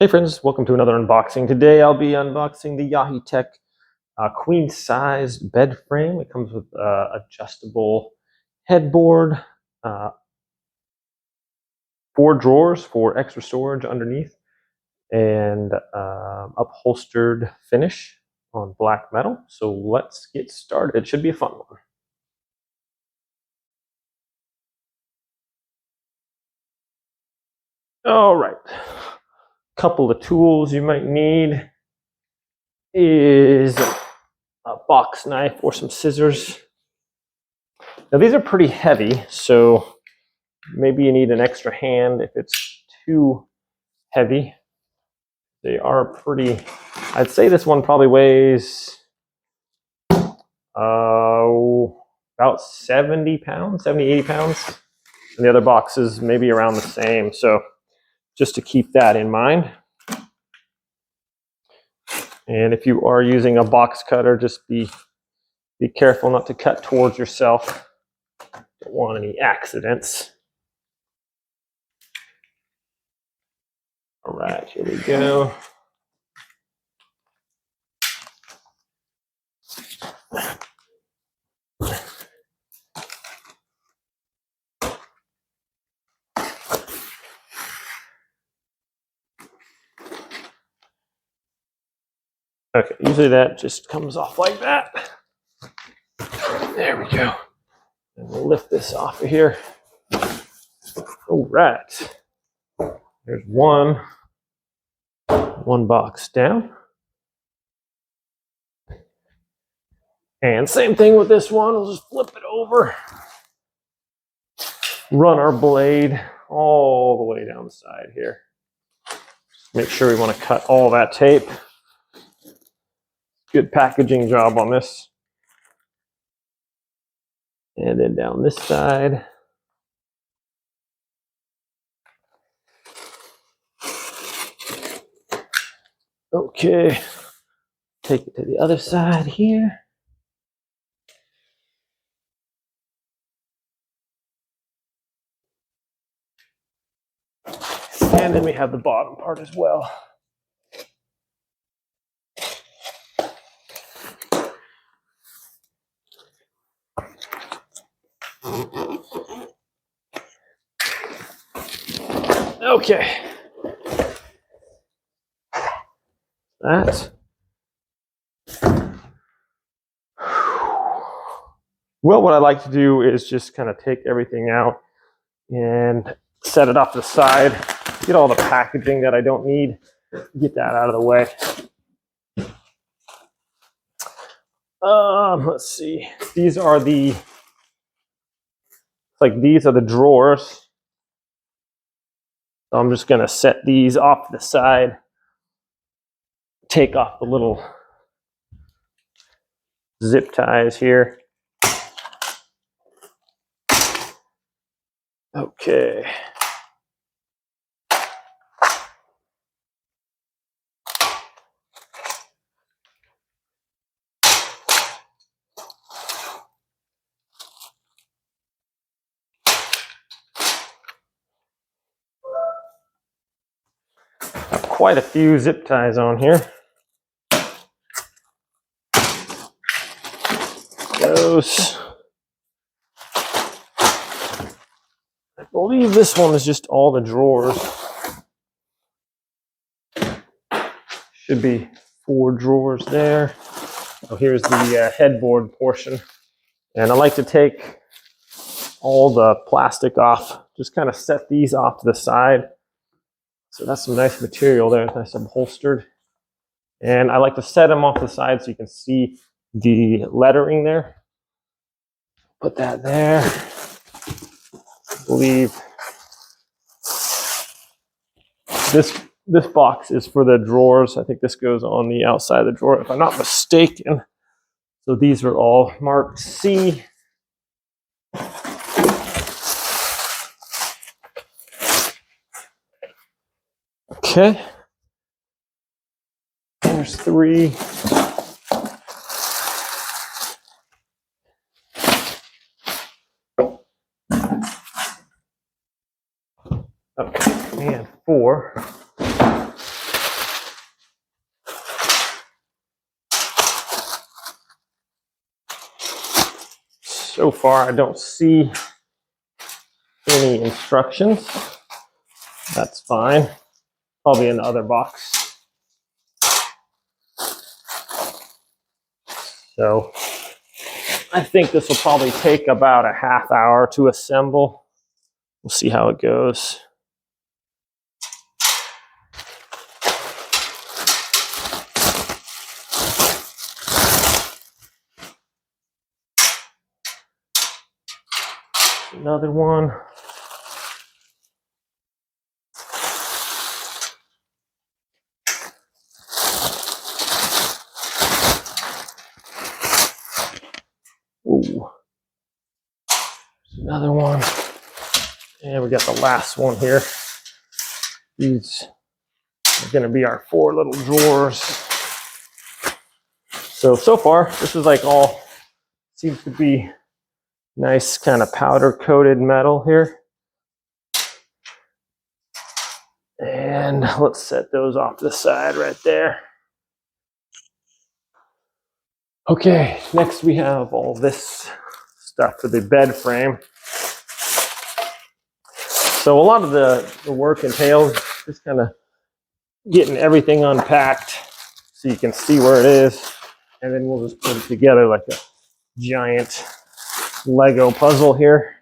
Hey friends, welcome to another unboxing. Today I'll be unboxing the Yaheetech queen-sized bed frame. It comes with adjustable headboard, 4 drawers for extra storage underneath, and upholstered finish on black metal. So let's get started. It should be a fun one. All right. Couple of tools you might need is a box knife or some scissors. Now these are pretty heavy, so maybe you need an extra hand if it's too heavy. They are pretty, I'd say this one probably weighs about 70 pounds, 70, 80 pounds. And the other boxes maybe around the same. So just to keep that in mind. And if you are using a box cutter, just be careful not to cut towards yourself. Don't want any accidents. All right, here we go. Okay, usually that just comes off like that. There we go. And we'll lift this off of here. All right. There's one box down. And same thing with this one. We'll just flip it over. Run our blade all the way down the side here. Make sure we want to cut all that tape. Good packaging job on this. And then down this side. Okay. Take it to the other side here. And then we have the bottom part as well. Okay. That. Well, what I like to do is just kind of take everything out and set it off to the side. Get all the packaging that I don't need. Get that out of the way. Let's see. These are the drawers. So I'm just going to set these off to the side. Take off the little zip ties here. Okay. Quite a few zip ties on here. Those. I believe this one is just all the drawers. Should be 4 drawers there. Oh, here's the headboard portion. And I like to take all the plastic off. Just kind of set these off to the side. So that's some nice material there, nice upholstered. And I like to set them off the side so you can see the lettering there. Put that there. I believe this box is for the drawers. I think this goes on the outside of the drawer, if I'm not mistaken. So these are all marked C. Okay. There's 3. Okay, and 4. so far I don't see any instructions. That's fine. Probably in the other box. So I think this will probably take about a half hour to assemble. We'll see how it goes. Another one. Ooh. Another one. And we got the last one here. These are going to be our 4 little drawers. So far, this is like all seems to be nice kind of powder coated metal here. And let's set those off to the side right there. Okay, next we have all this stuff for the bed frame. So a lot of the work entails just kind of getting everything unpacked so you can see where it is. And then we'll just put it together like a giant Lego puzzle here.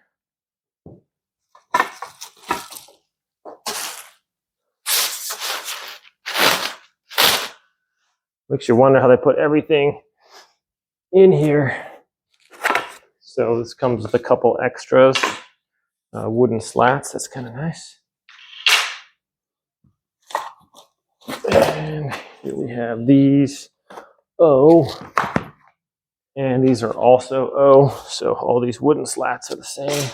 Makes you wonder how they put everything in here. So this comes with a couple extras, wooden slats. That's kind of nice. And here we have these O, and these are also O. So all these wooden slats are the same.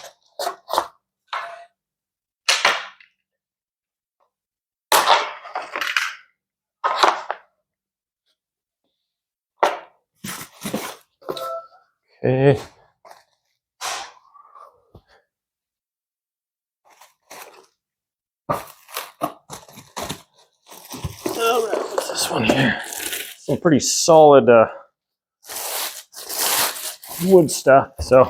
Okay. All right, what's this one here? Some pretty solid wood stuff. So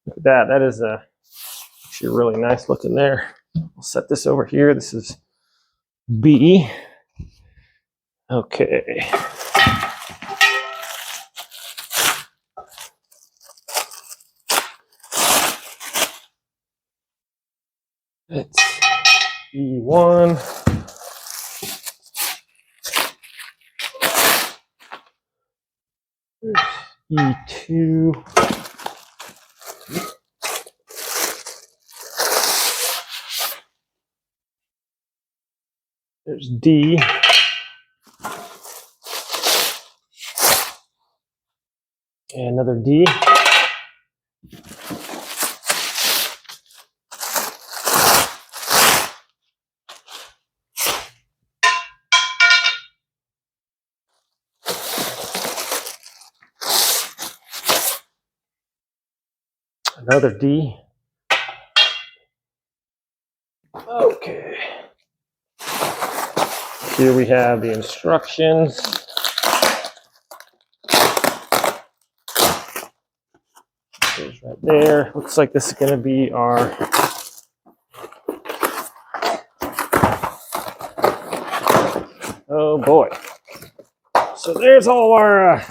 look at that. That is actually really nice looking there. I'll set this over here. This is B. Okay. It's E1. E2. There's D. And another D. Another D. Okay. Here we have the instructions. There's right there. Looks like this is going to be our oh boy. So there's all our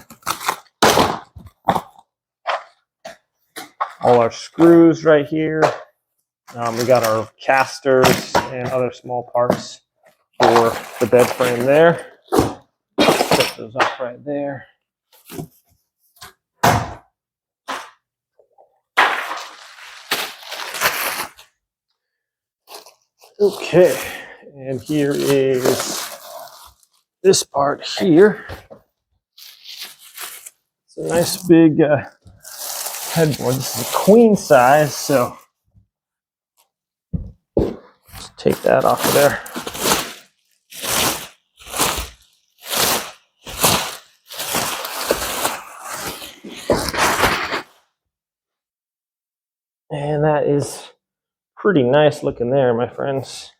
screws right here. We got our casters and other small parts for the bed frame there. Set those up right there. Okay, and here is this part here. It's a nice big headboard. This is a queen size, so let's take that off of there. And that is pretty nice looking there, my friends.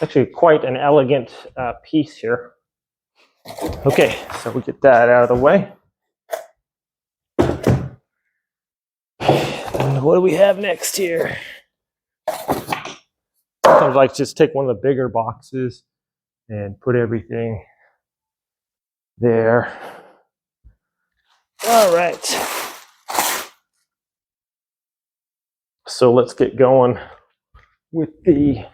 Actually quite an elegant piece here. Okay, so we get that out of the way. And what do we have next here? Sometimes I like just take one of the bigger boxes and put everything there. All right. So let's get going with the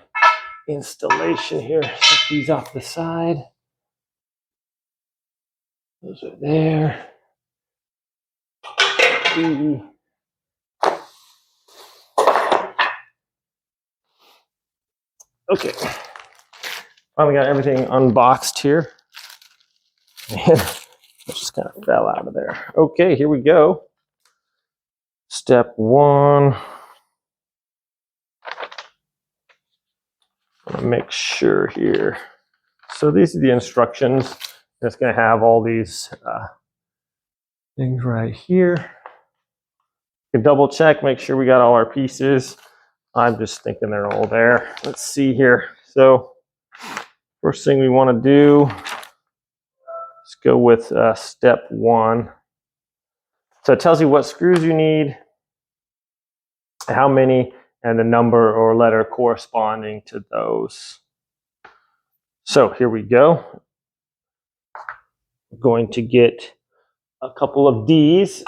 installation here. Set these off the side. Those are there. Okay. Finally got everything unboxed here. And it just kind of fell out of there. Okay, here we go. Step one. I'm gonna make sure here. So these are the instructions. It's going to have all these things right here. You can double check, make sure we got all our pieces. I'm just thinking they're all there. Let's see here. So first thing we want to do, let's go with step one. So it tells you what screws you need, how many, and the number or letter corresponding to those. So here we go. We're going to get a couple of D's.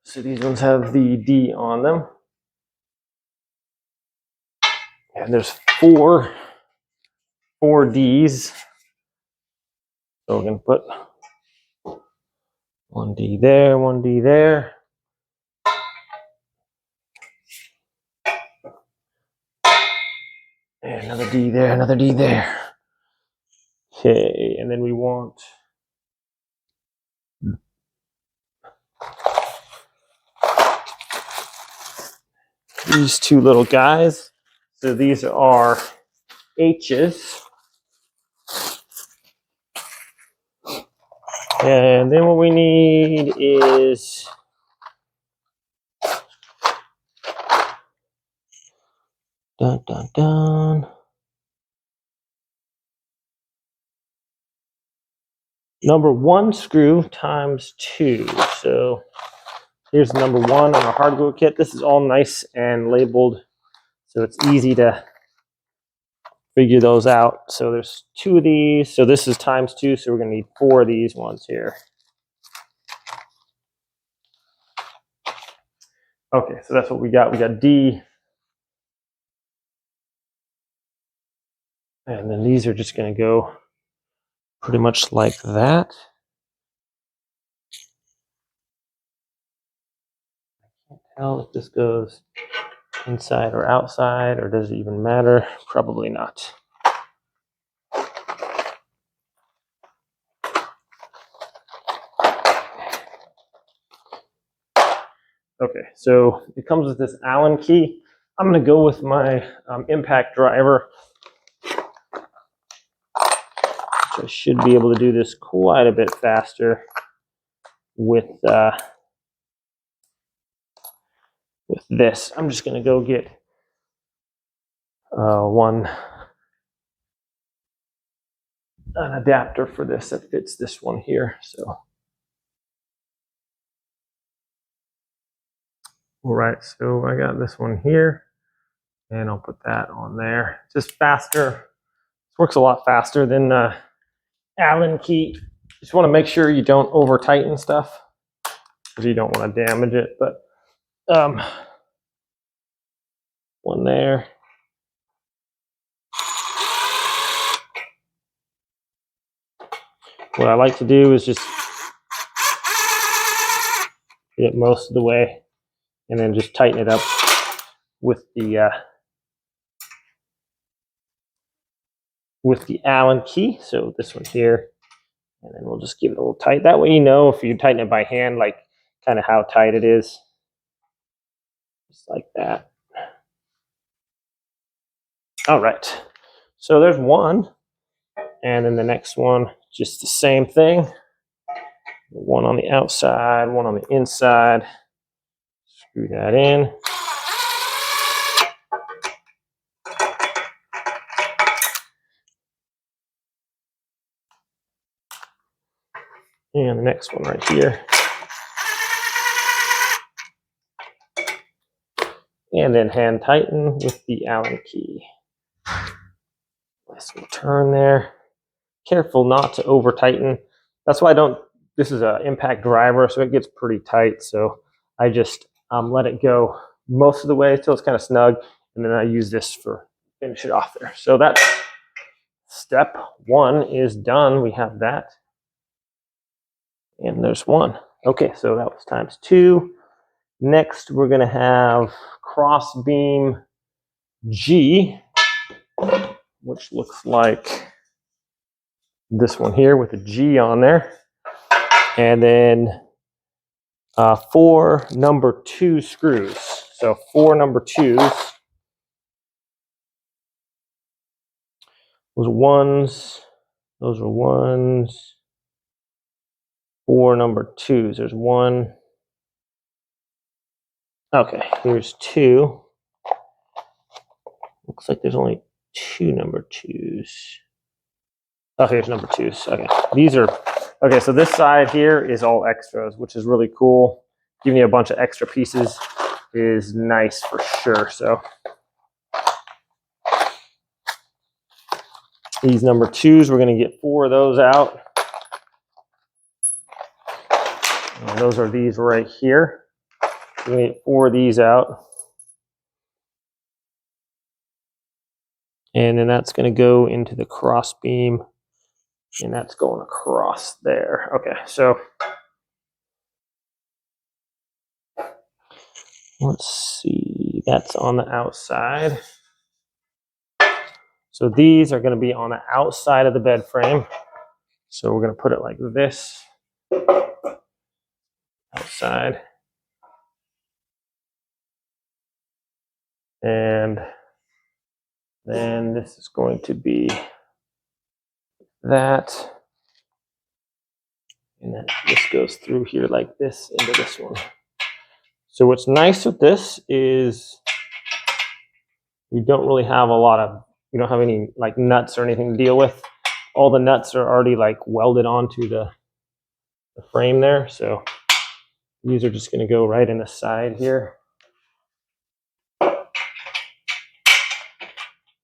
So these ones have the D on them. And there's four Ds. So we're going to put one D there, one D there. And another D there, another D there. Okay, and then we want these two little guys. So these are H's. And then what we need is dun dun dun. Number one screw times two. So here's number one on our hardware kit. This is all nice and labeled, so it's easy to figure those out. So there's two of these. So this is times two, so we're going to need four of these ones here. Okay, so that's what we got. We got D. And then these are just going to go pretty much like that. I can't tell if this goes inside or outside, or does it even matter? Probably not. Okay, so it comes with this Allen key. I'm going to go with my impact driver. I should be able to do this quite a bit faster with this. I'm just going to go get an adapter for this that fits this one here. So, all right, so I got this one here, and I'll put that on there. Just faster. This works a lot faster than Allen key. Just want to make sure you don't over tighten stuff because you don't want to damage it. But one there. What I like to do is just get it most of the way and then just tighten it up with the Allen key. So this one here, and then we'll just give it a little tight. That way you know if you tighten it by hand, like kind of how tight it is. Just like that. All right. So there's one. And then the next one, just the same thing. One on the outside, one on the inside. Screw that in. And the next one right here. and then hand tighten with the Allen key. Nice little turn there. Careful not to over tighten. That's why I don't, this is an impact driver, so it gets pretty tight. So I just let it go most of the way until it's kind of snug. And then I use this for finish it off there. So that's step one is done. We have that. And there's one. Okay, so that was times two. Next, we're going to have cross beam G, which looks like this one here with a G on there. And then 4 number 2 screws. So 4 number 2s. Those are ones. 4 number 2s. There's one. Okay, here's 2. Looks like there's only 2 number 2s. Oh, here's number 2s. Okay, these are, okay, so this side here is all extras, which is really cool. Giving you a bunch of extra pieces is nice for sure. So these number 2s, we're going to get 4 of those out. And those are these right here. We're going to get 4 of these out. And then that's going to go into the cross beam. And that's going across there. Okay, so let's see. That's on the outside. So these are going to be on the outside of the bed frame. So we're going to put it like this. Outside. And then this is going to be that. And then this goes through here like this into this one. So what's nice with this is you don't really have a lot of, you don't have any like nuts or anything to deal with. All the nuts are already like welded onto the frame there. So these are just going to go right in the side here.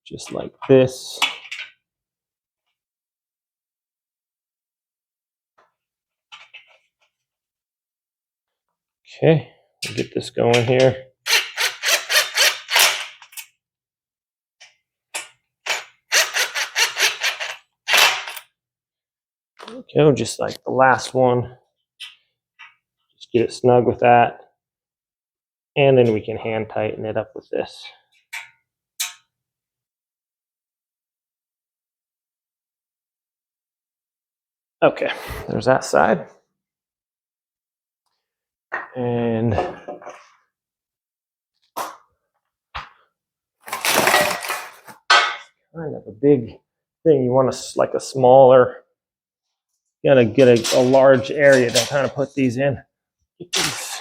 Just like this. Okay, we'll get this going here. Okay, just like the last one. Just get it snug with that. And then we can hand tighten it up with this. Okay, there's that side. And kind of a big thing. You want to like a smaller, you gotta get a large area to kind of put these in. Get these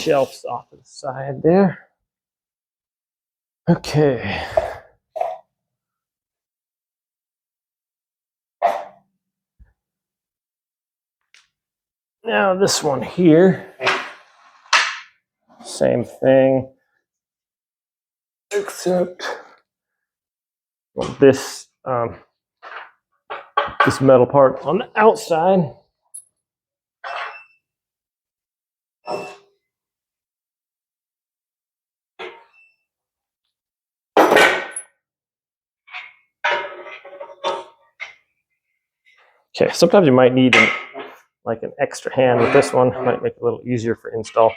shelves off to the side there. Okay. Now this one here, same thing, except well, this this metal part on the outside. Okay, sometimes you might need like an extra hand with this one. Might make it a little easier for install.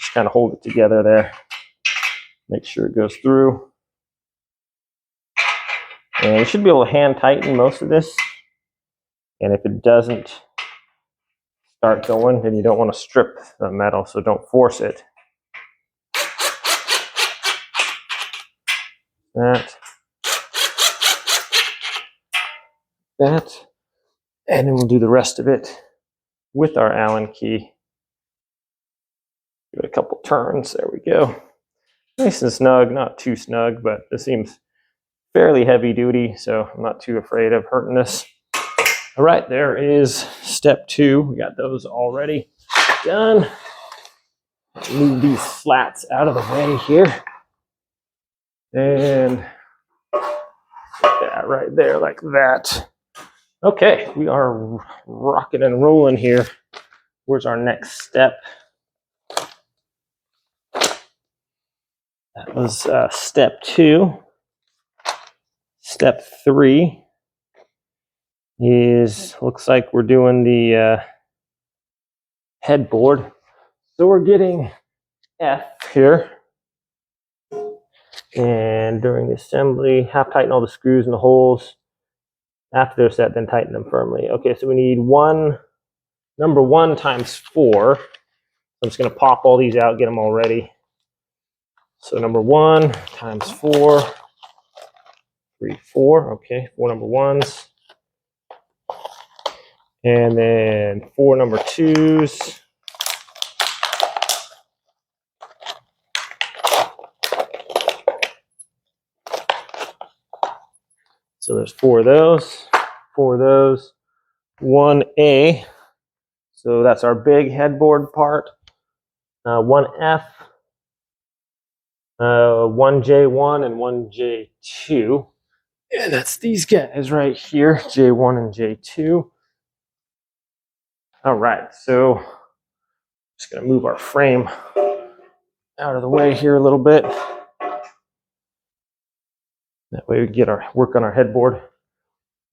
Just kind of hold it together there. Make sure it goes through. And you should be able to hand tighten most of this. And if it doesn't start going, then you don't want to strip the metal, so don't force it. That. And then we'll do the rest of it with our Allen key. Give it a couple turns. There we go. Nice and snug, not too snug, but this seems fairly heavy duty, so I'm not too afraid of hurting this. All right, there is step 2. We got those already done. Move these slats out of the way here. And put that right there like that. Okay, we are rocking and rolling here. Where's our next step? That was step 2. Step 3 is, looks like we're doing the headboard. So we're getting F here. And during the assembly, half tighten all the screws and the holes. After they're set, then tighten them firmly. Okay, so we need number 1 times 4. So I'm just going to pop all these out, get them all ready. So number 1 times 4, 3, 4. Okay, 4 number 1s. And then 4 number 2s. So there's 4 of those, 4 of those, 1A. So that's our big headboard part. 1F, 1J1, and 1J2. And that's these guys right here, J1 and J2. All right, so just gonna move our frame out of the way here a little bit. That way we get our work on our headboard.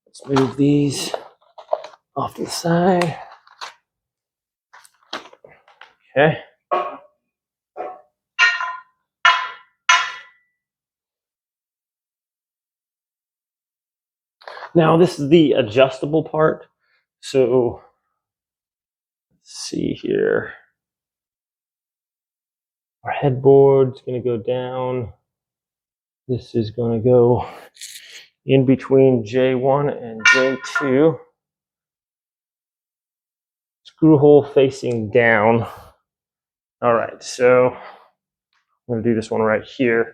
Let's move these off to the side. Okay. Now this is the adjustable part. So let's see here. Our headboard's going to go down. This is going to go in between J1 and J2. Screw hole facing down. All right, so I'm going to do this one right here.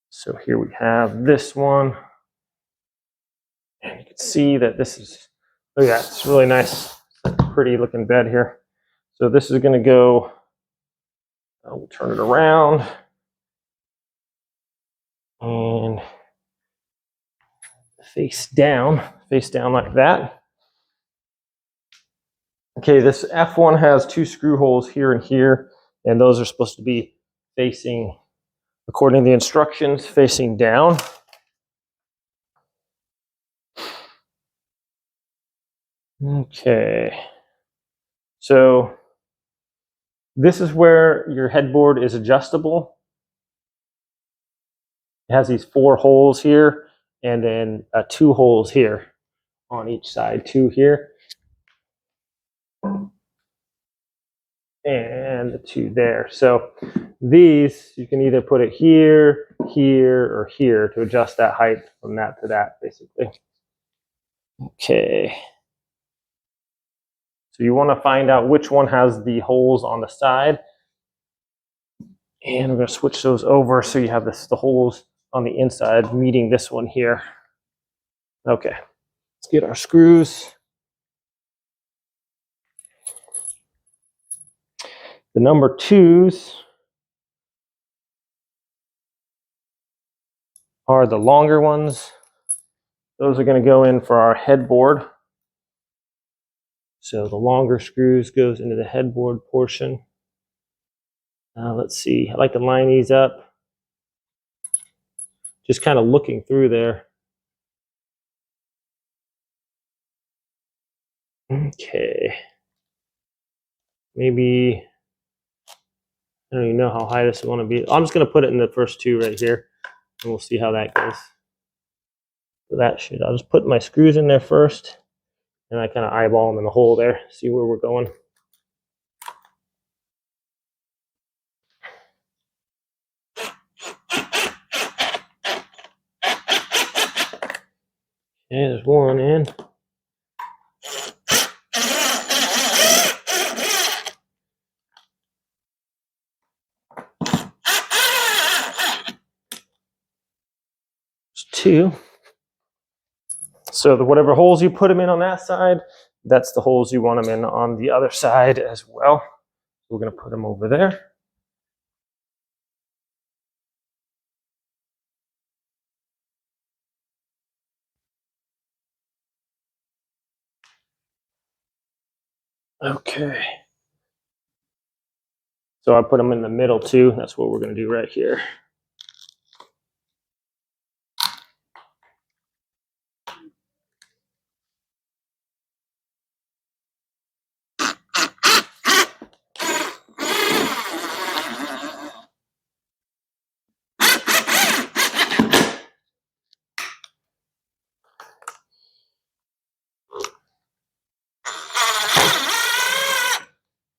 So here we have this one. And you can see that this is, oh yeah, it's really nice, pretty looking bed here. So this is going to go, we'll turn it around. And face down like that. Okay, this F1 has 2 screw holes here and here, and those are supposed to be facing, according to the instructions, facing down. Okay, so this is where your headboard is adjustable. It has these 4 holes here, and then 2 holes here on each side, 2 here. And the 2 there. So these, you can either put it here, here, or here to adjust that height from that to that, basically. Okay. So you want to find out which one has the holes on the side. And we're going to switch those over so you have the holes on the inside meeting this one here. Okay. Let's get our screws. The number 2s are the longer ones. Those are going to go in for our headboard. So the longer screws goes into the headboard portion. Let's see, I like to line these up. Just kind of looking through there. Okay. Maybe, I don't even know how high this is going to be. I'm just going to put it in the first 2 right here, and we'll see how that goes. So I'll just put my screws in there first, and I kind of eyeball them in the hole there, see where we're going. Okay, there's 1 in. There's 2. So whatever holes you put them in on that side, That's the holes you want them in on the other side as well. We're going to put them over there. Okay. So I put them in the middle too. That's what we're going to do right here.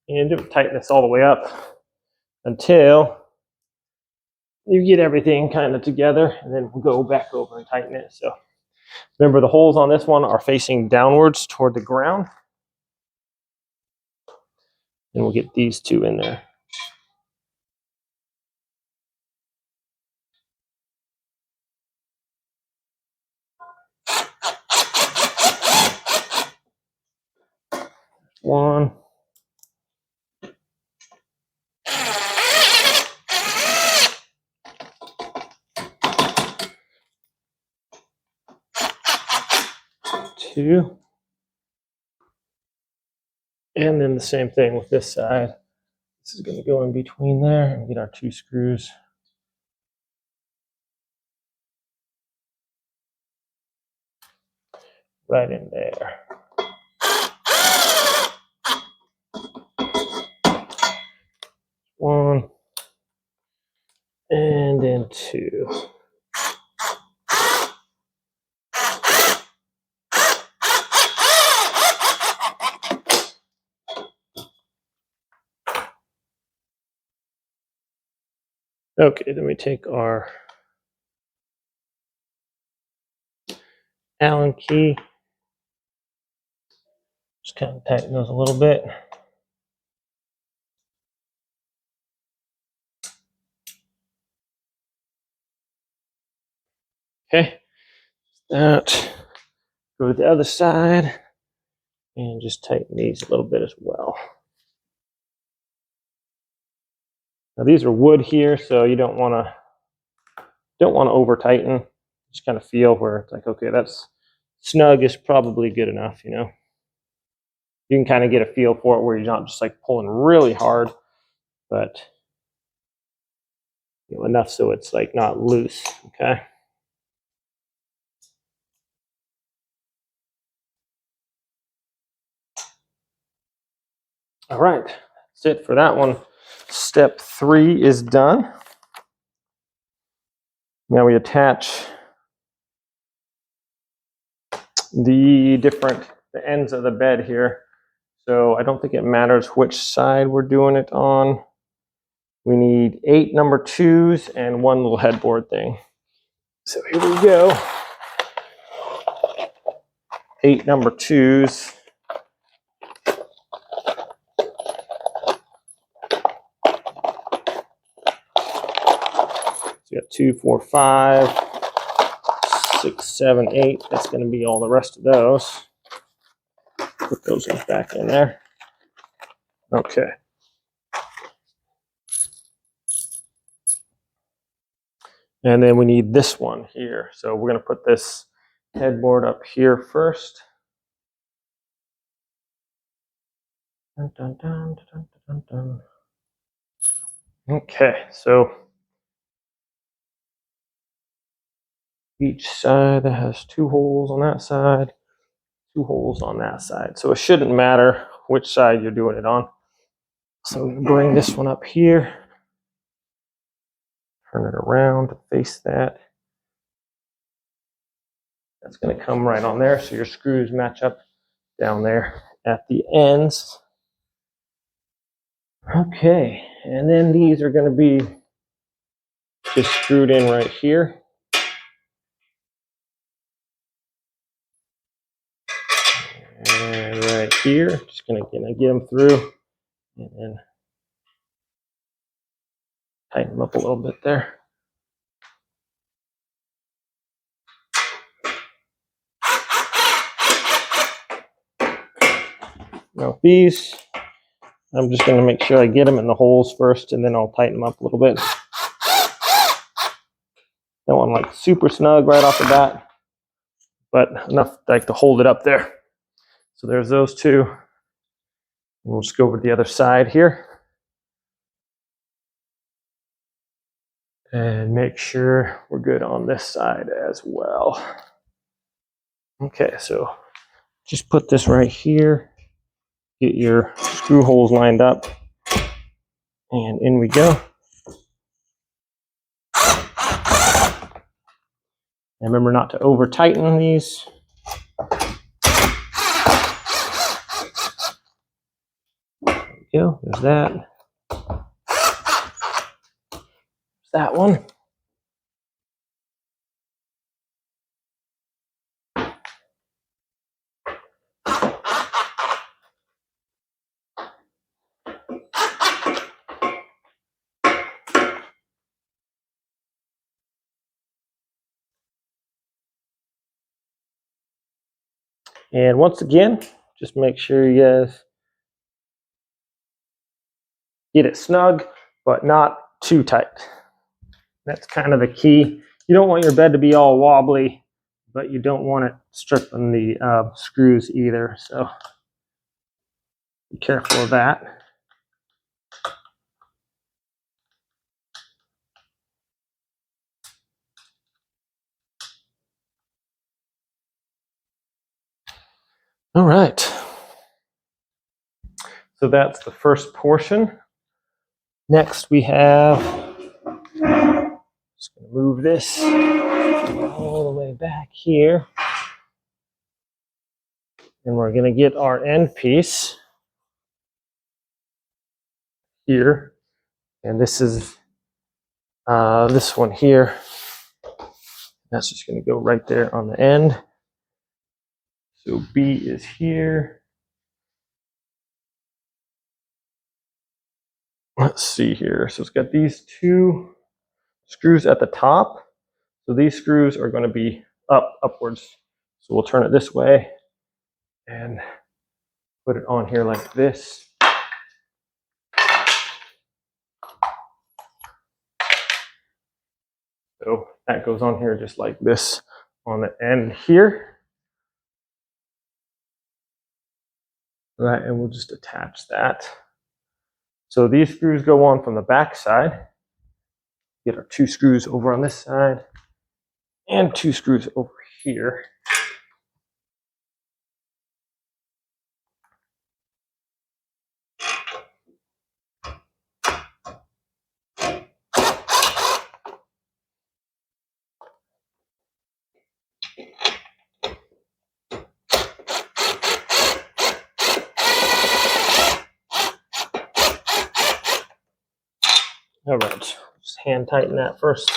And just tighten this all the way up until you get everything kind of together, and then we'll go back over and tighten it. So remember, the holes on this one are facing downwards toward the ground. And we'll get these two in there. One. Two. And then the same thing with this side. This is going to go in between there and get our two screws. Right in there. One. And then two. Okay, then we take our Allen key. Just kind of tighten those a little bit. Okay, that. Go to the other side and just tighten these a little bit as well. Now these are wood here, so you don't want to over tighten. Just kind of feel where it's like, okay, that's snug is probably good enough, you know. You can kind of get a feel for it where you're not just like pulling really hard, but you know, enough so it's like not loose, okay? All right, that's it for that one. Step 3 is done. Now we attach the ends of the bed here. So I don't think it matters which side we're doing it on. We need 8 number 2s and one little headboard thing. So here we go. 8 number 2s. So you got 2, 4, 5, 6, 7, 8. That's going to be all the rest of those. Put those back in there. Okay. And then we need this one here. So we're going to put this headboard up here first. Dun, dun, dun, dun, dun, dun. Okay, so each side has 2 holes on that side, 2 holes on that side. So it shouldn't matter which side you're doing it on. So I'm going to bring this one up here, turn it around to face that. That's going to come right on there, so your screws match up down there at the ends. Okay, and then these are going to be just screwed in right here. And right here, just going to get them through and then tighten them up a little bit there. Now these, I'm just going to make sure I get them in the holes first, and then I'll tighten them up a little bit. Don't want like super snug right off the bat, but enough like to hold it up there. So there's those two. And we'll just go over to the other side here and make sure we're good on this side as well. Okay, so just put this right here. Get your screw holes lined up, and in we go. And remember not to over tighten these. There we go, there's that. There's that one. And once again, just make sure you guys get it snug, but not too tight. That's kind of the key. You don't want your bed to be all wobbly, but you don't want it stripping the screws either. So be careful of that. All right. So that's the first portion. Next we have, just going to move this all the way back here. And we're going to get our end piece here. And this is this one here. That's just going to go right there on the end. So B is here. Let's see here. So it's got these two screws at the top. So these screws are going to be upwards. So we'll turn it this way and put it on here like this. So that goes on here just like this on the end here. Right, and we'll just attach that. So these screws go on from the back side. Get our two screws over on this side and two screws over here. All right, just hand tighten that first.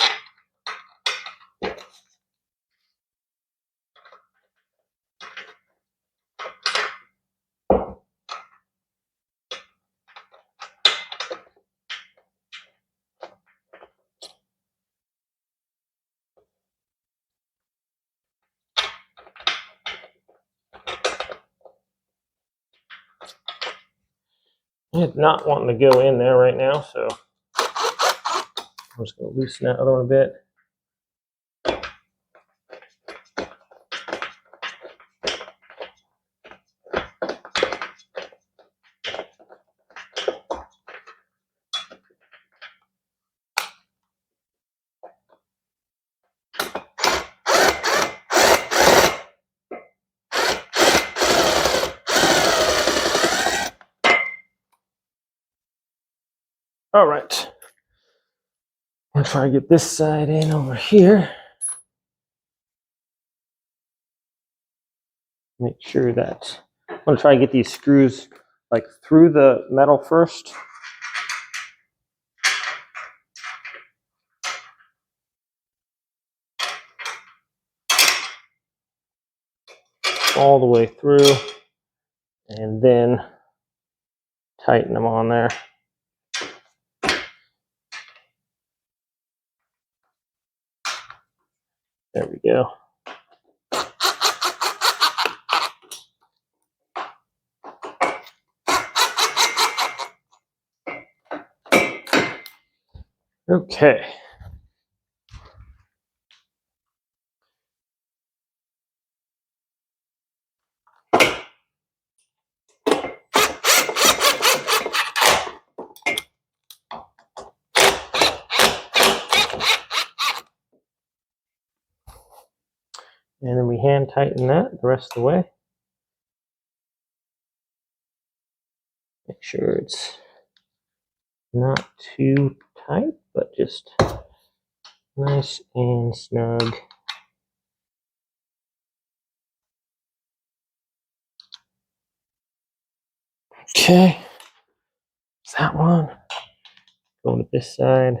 It's not wanting to go in there right now, so I'm just going to loosen that other one a bit. All right, I'm going to try to get this side in over here. Make sure that I'm going to try to get these screws like through the metal first. All the way through, and then tighten them on there. There we go. Okay. And then we hand tighten that the rest of the way. Make sure it's not too tight, but just nice and snug. Okay, that's that one. Going to this side.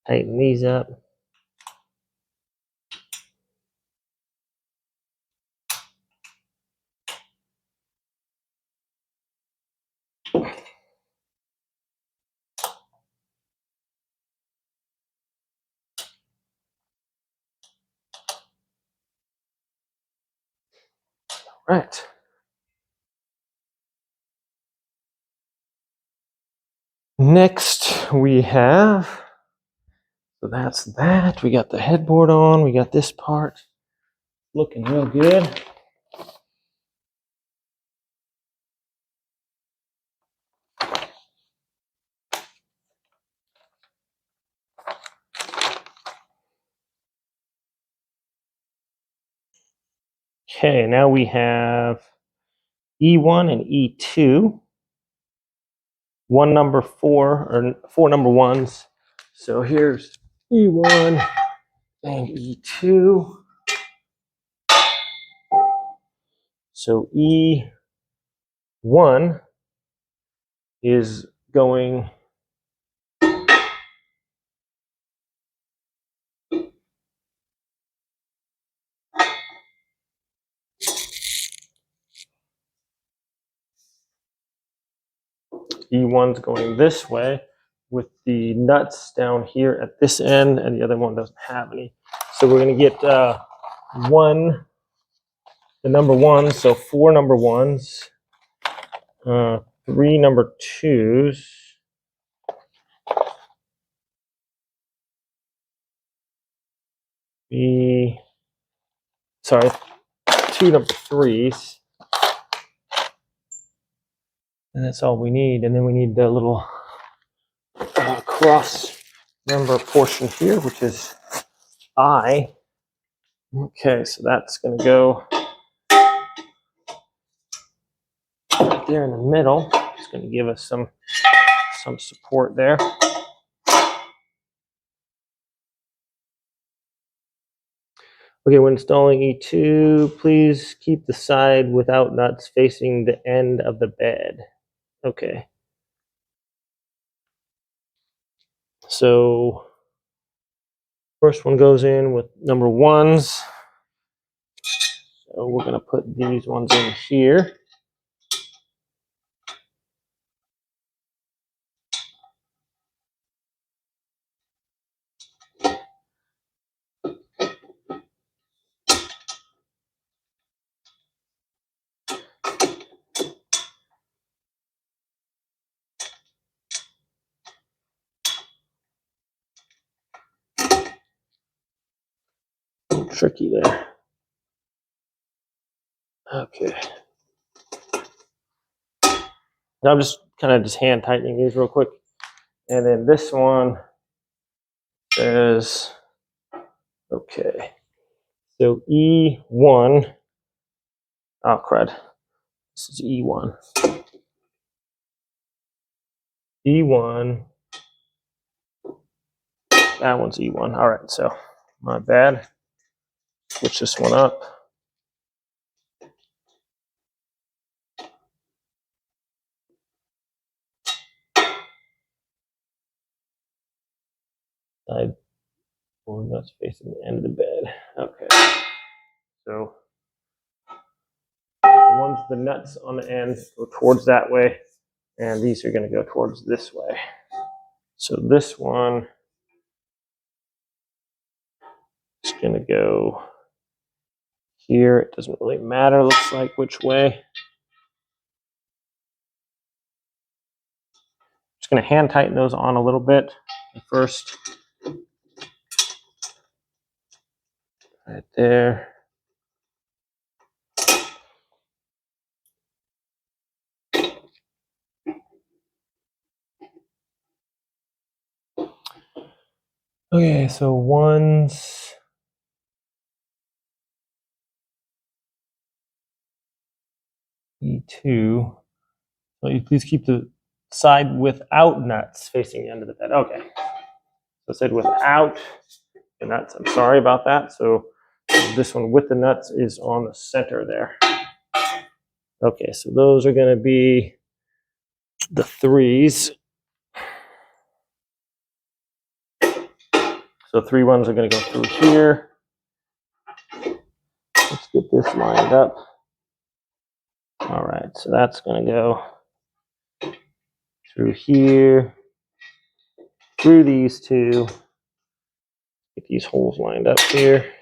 Tighten these up. Right. Next we have, so that's that. We got the headboard on. We got this part looking real good. Okay, now we have E1 and E2. One number 4, or 4 number 1s. So here's E1 and E2. So E1 is going E1's going this way with the nuts down here at this end, and the other one doesn't have any. So we're going to get the number 1, so 4 number 1s, 3 number 2s, sorry, 2 number 3s, and that's all we need. And then we need the little cross member portion here, which is I. Okay, so that's going to go right there in the middle. It's going to give us some support there. Okay, when installing E2, please keep the side without nuts facing the end of the bed. Okay. So first one goes in with number 1s. So we're going to put these ones in here. Tricky there. Okay. Now I'm just kind of hand tightening these real quick. And then this one says, okay. So E1, oh crud, this is E1. E1, that one's E1. All right, so my bad. Switch this one up. Side one that's facing the end of the bed. Okay. So the nuts on the end go towards that way, and these are going to go towards this way. So this one is going to go here. It doesn't really matter, looks like, which way. Just going to hand tighten those on a little bit first. Right there. Okay, so one's E2. So you please keep the side without nuts facing the end of the bed. Okay. So I said without the nuts. I'm sorry about that. So this one with the nuts is on the center there. Okay, so those are going to be the 3s. So 3 ones are going to go through here. Let's get this lined up. All right, so that's going to go through here, through these 2. Get these holes lined up here.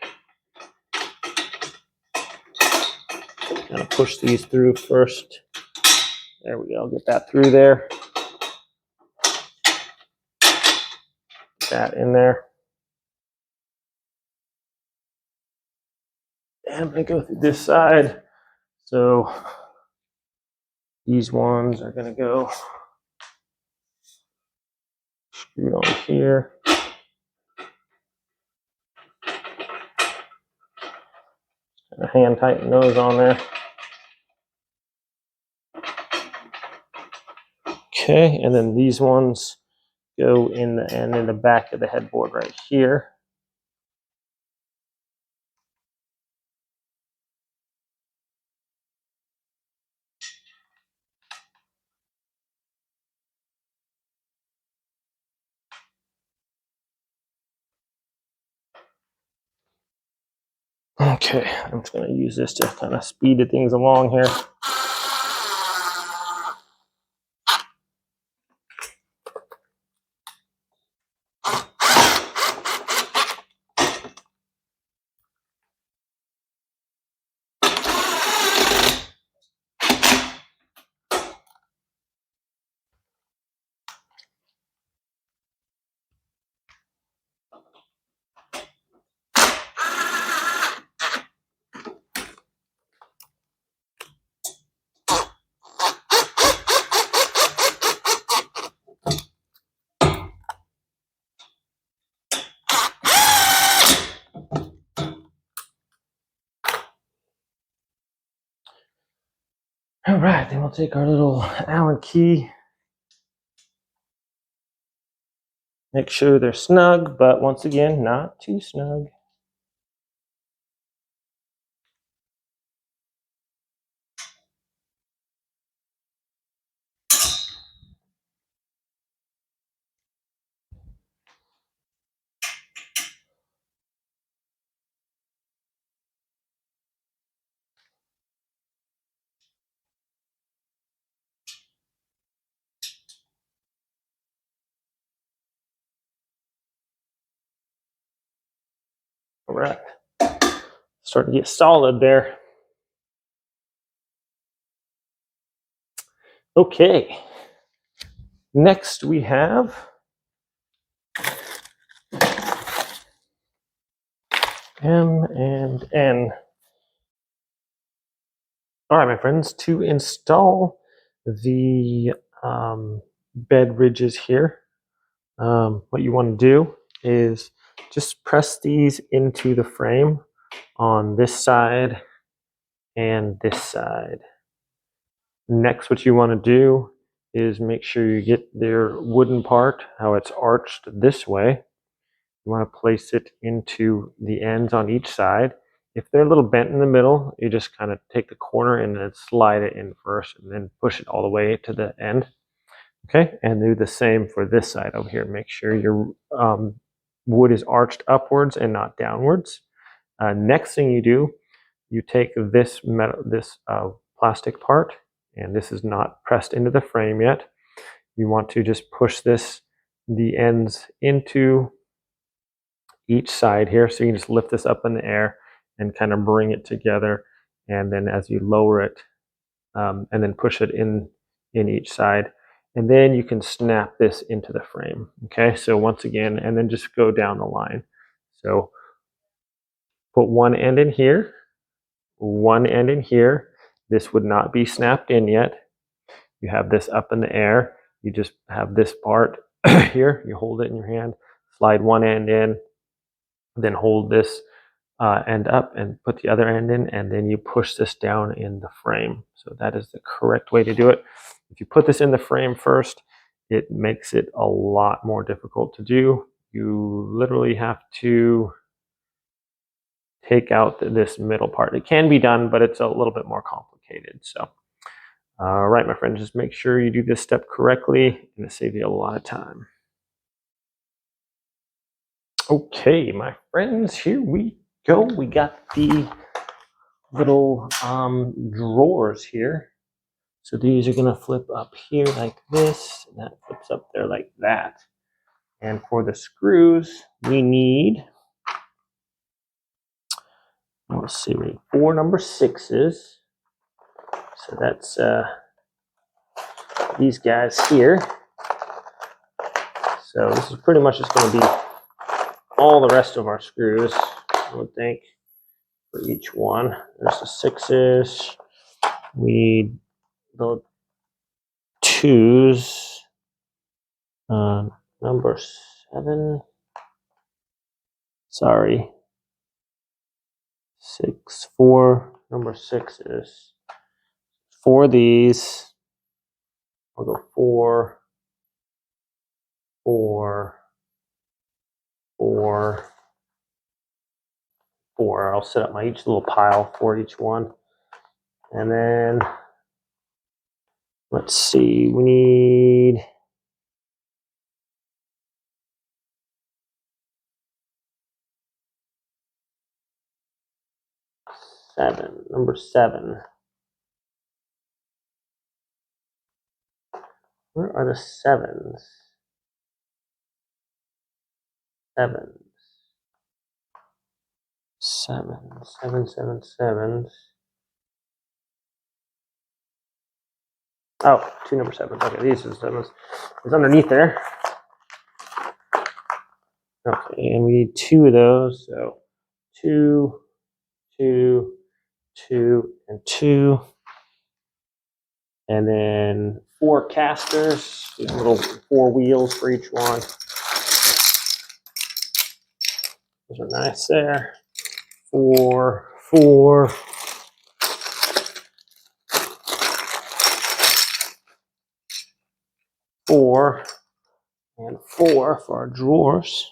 Kind of push these through first. There we go. Get that through there. Get that in there. And I'm going to go through this side. So these ones are going to go screwed on here. And hand tighten those on there. Okay, and then these ones go in the end in the back of the headboard right here. Okay, I'm just going to use this to kind of speed things along here. All right, then we'll take our little Allen key. Make sure they're snug, but once again, not too snug. All right, starting to get solid there. Okay, next we have M and N. All right, my friends, to install the bed ridges here, what you want to do is just press these into the frame on this side and this side. Next, what you want to do is make sure you get their wooden part, how it's arched this way. You want to place it into the ends on each side. If they're a little bent in the middle, you just kind of take the corner and then slide it in first and then push it all the way to the end. Okay, and do the same for this side over here. Make sure your wood is arched upwards and not downwards. Next thing you do, you take this plastic part, and this is not pressed into the frame yet. You want to just push the ends into each side here. So you can just lift this up in the air and kind of bring it together. And then as you lower it and then push it in each side, And then you can snap this into the frame. Okay, so once again, and then just go down the line. So put one end in here, one end in here. This would not be snapped in yet. You have this up in the air. You just have this part here. You hold it in your hand, slide one end in, then hold this end up and put the other end in, and then you push this down in the frame. So that is the correct way to do it. If you put this in the frame first, it makes it a lot more difficult to do. You literally have to take out this middle part. It can be done, but it's a little bit more complicated. So, all right, my friend, just make sure you do this step correctly, and it'll save you a lot of time. Okay, my friends, here we go. We got the little drawers here. So these are going to flip up here like this, and that flips up there like that. And for the screws, we need, let's see, we need 4 number 6s. So that's these guys here. So this is pretty much just going to be all the rest of our screws, I would think, for each one. There's the 6s. We need the 2s. Number 7. Sorry. 6, 4, number 6s. 4 of these. I'll go 4, 4, 4, 4. I'll set up my each little pile for each one. And then, let's see, we need 7, number 7. Where are the 7s? 7s. 7s. Oh, 2 number 7s. Okay, these are the 7s. It's underneath there. Okay, and we need 2 of those. So 2, 2, 2, and 2. And then 4 casters, these little 4 wheels for each one. Those are nice there. 4, 4. Four and 4 for our drawers,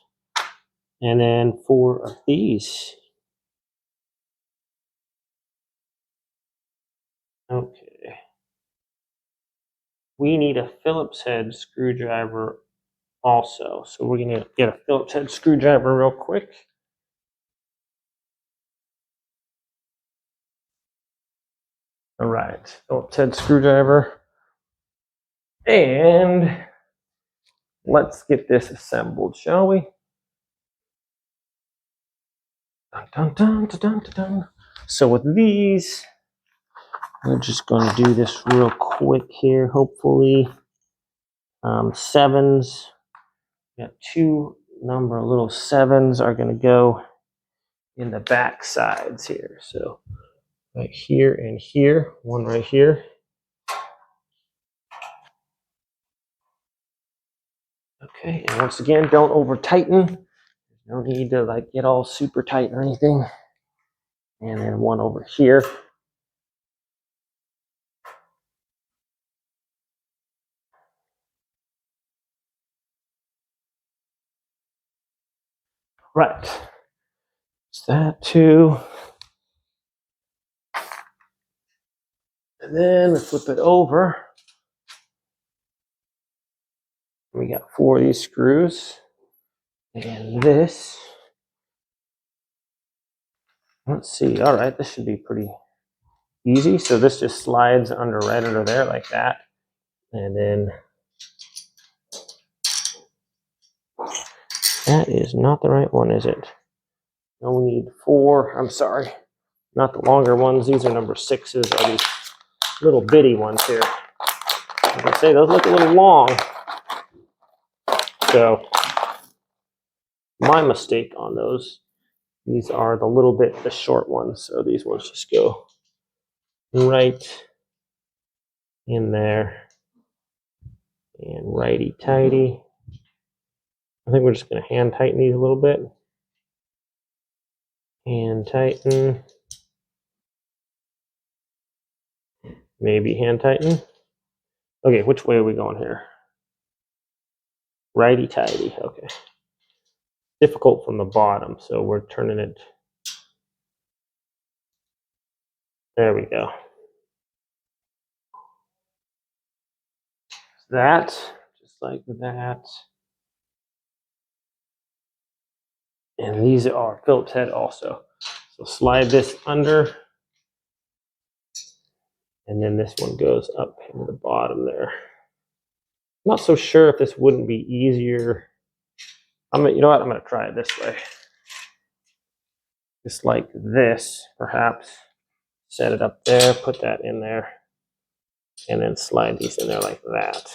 and then 4 of these. Okay. We need a Phillips head screwdriver also, so we're gonna get a Phillips head screwdriver real quick. All right, Phillips head screwdriver, and let's get this assembled, shall we? Dun, dun, dun, dun, dun, dun. So with these, we're just going to do this real quick here, hopefully. 7s. We got 2 number little 7s are going to go in the back sides here. So right here and here, one right here. Okay, and once again, don't over tighten. No need to like get all super tight or anything. And then one over here. Right. It's that too. And then we flip it over. We got 4 of these screws. And this. Let's see. All right, this should be pretty easy. So this just slides under right under there like that. And then that is not the right one, is it? No, we need 4. I'm sorry. Not the longer ones. These are number 6s, are these little bitty ones here. As I say, those look a little long. So my mistake on those, these are the short ones. So these ones just go right in there and righty tighty. I think we're just going to hand tighten these a little bit. Hand tighten. Maybe hand tighten. Okay, which way are we going here? Righty tighty. Okay. Difficult from the bottom, so we're turning it. There we go. That, just like that. And these are Phillips head also. So slide this under. And then this one goes up into the bottom there. I'm not so sure if this wouldn't be easier. You know what? I'm going to try it this way. Just like this, perhaps. Set it up there, put that in there, and then slide these in there like that.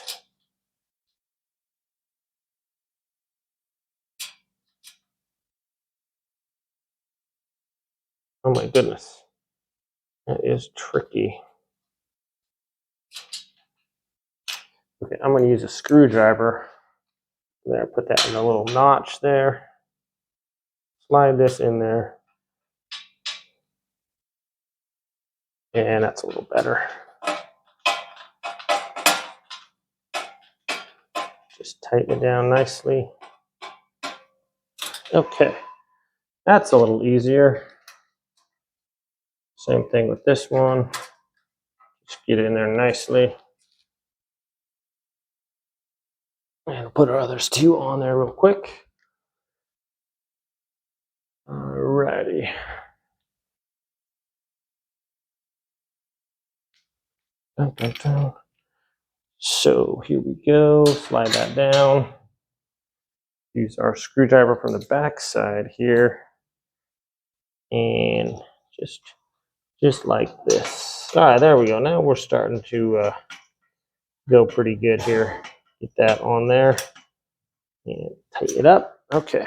Oh my goodness. That is tricky. Okay, I'm going to use a screwdriver. There, put that in a little notch there. Slide this in there. And that's a little better. Just tighten it down nicely. Okay, that's a little easier. Same thing with this one. Just get it in there nicely. And put our others two on there real quick. Alrighty. Dun, dun, dun. So here we go. Slide that down. Use our screwdriver from the back side here. And just like this. All right, there we go. Now we're starting to go pretty good here. Get that on there and tighten it up. Okay.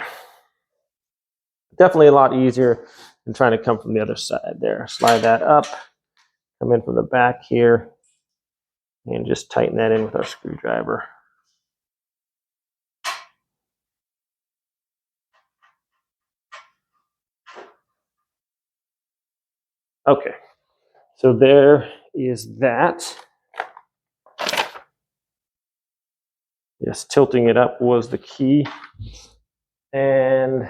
Definitely a lot easier than trying to come from the other side there. Slide that up, come in from the back here, and just tighten that in with our screwdriver. Okay, so there is that. Yes, tilting it up was the key. And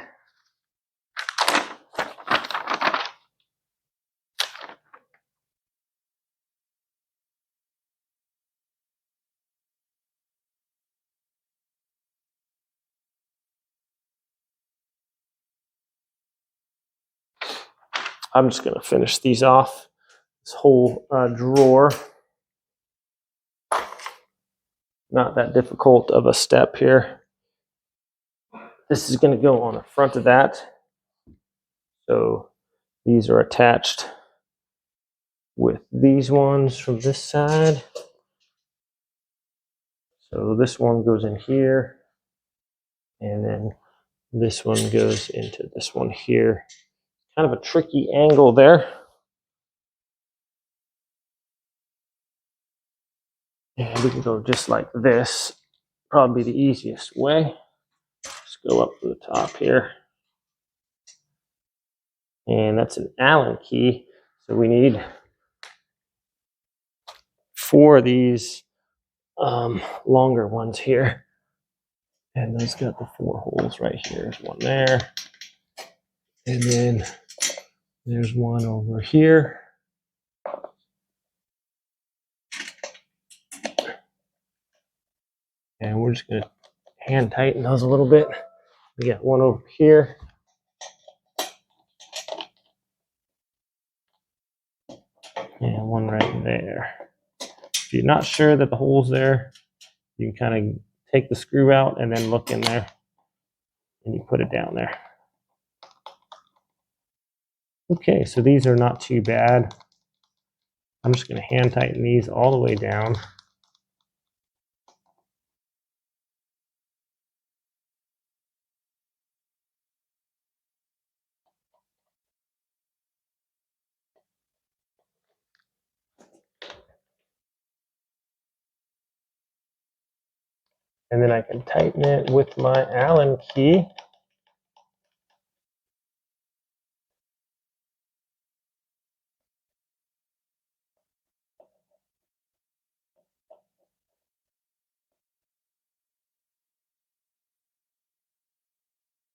I'm just going to finish these off, this whole drawer. Not that difficult of a step here. This is going to go on the front of that. So these are attached with these ones from this side. So this one goes in here, and then this one goes into this one here. Kind of a tricky angle there. And we can go just like this. Probably the easiest way. Just go up to the top here. And that's an Allen key. So we need 4 of these longer ones here. And those got the 4 holes right here. There's one there. And then there's one over here. And we're just going to hand tighten those a little bit. We got one over here. And one right there. If you're not sure that the hole's there, you can kind of take the screw out and then look in there. And you put it down there. Okay, so these are not too bad. I'm just going to hand tighten these all the way down. And then I can tighten it with my Allen key.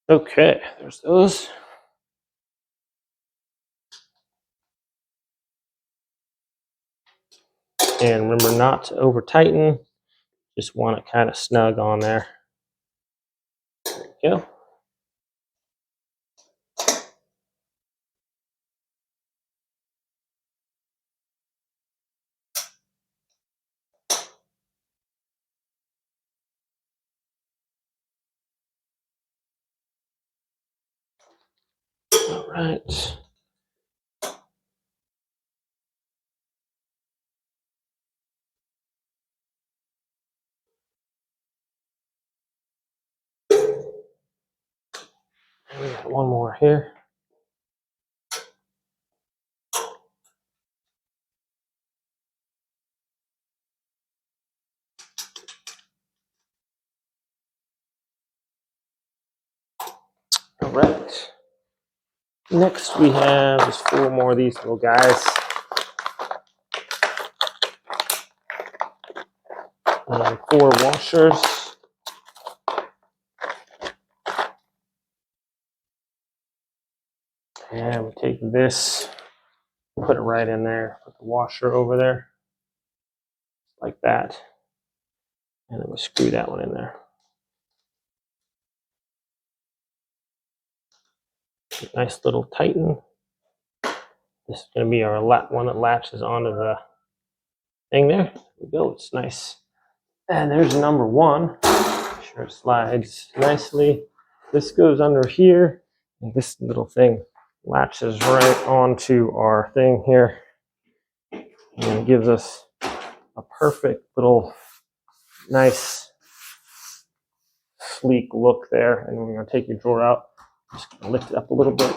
Okay, there's those. And remember not to over tighten, just want it kind of snug on there. There we go. All right. And we got one more here. All right. Next we have just 4 more of these little guys. And 4 washers. And we take this, put it right in there, put the washer over there, like that. And then we screw that one in there. Nice little tighten. This is going to be our one that latches onto the thing there. There we go, it's nice. And there's number 1. Make sure it slides nicely. This goes under here, and this little thing latches right onto our thing here. And it gives us a perfect little nice sleek look there. And we're going to take your drawer out, just going to lift it up a little bit.